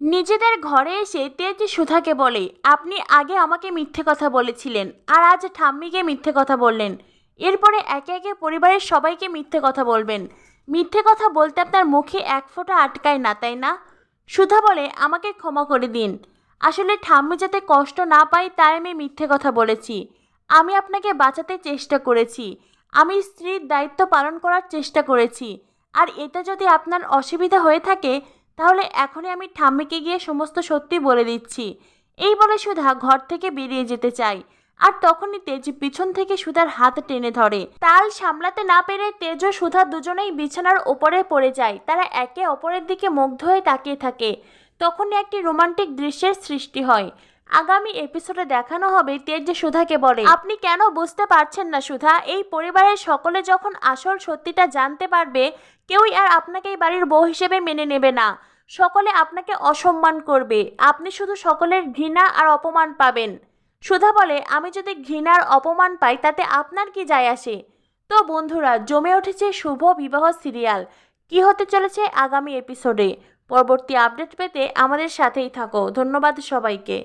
নিজেদের ঘরে এসে তেজ সুধাকে বলে, আপনি আগে আমাকে মিথ্যে কথা বলেছিলেন আর আজ ঠাম্মিকে মিথ্যে কথা বললেন। এরপরে একে একে পরিবারের সবাইকে মিথ্যে কথা বলবেন। মিথ্যে কথা বলতে আপনার মুখে এক ফোঁটা আটকায় না, তাই না? সুধা বলে, আমাকে ক্ষমা করে দিন। আসলে ঠাম্মি যাতে কষ্ট না পায় তাই আমি মিথ্যে কথা বলেছি। আমি আপনাকে বাঁচাতে চেষ্টা করেছি। আমি স্ত্রীর দায়িত্ব পালন করার চেষ্টা করেছি। আর এটা যদি আপনার অসুবিধা হয়ে থাকে তাহলে এখনই আমি ঠাম্মিকে গিয়ে সমস্ত সত্যি বলে দিচ্ছি। এই বলে সুধা ঘর থেকে বেরিয়ে যেতে চায়। আর তখনই তেজ পিছন থেকে সুধার হাত টেনে ধরে। তাল সামলাতে না পেরে তেজ ও সুধা দুজনেই বিছানার ওপরে পড়ে যায়। তারা একে অপরের দিকে মুগ্ধ হয়ে তাকিয়ে থাকে। তখনই একটি রোমান্টিক দৃশ্যের সৃষ্টি হয়। আগামী এপিসোডে দেখানো হবে তেজ সুধাকে বলে, আপনি কেন বুঝতে পারছেন না সুধা? এই পরিবারের সকলে যখন আসল সত্যিটা জানতে পারবে কেউই আর আপনাকে এই বাড়ির বউ হিসেবে মেনে নেবে না। সকলে আপনাকে অসম্মান করবে। আপনি শুধু সকলের ঘৃণা আর অপমান পাবেন। সুধা বলে, আমি যদি ঘৃণার অপমান পাই তাতে আপনার কি যায় আসে? তো বন্ধুরা, জমে উঠেছে শুভ বিবাহ সিরিয়াল। কি হতে চলেছে আগামী এপিসোডে? পরবর্তী আপডেট পেতে আমাদের সাথেই থাকো। ধন্যবাদ সবাইকে।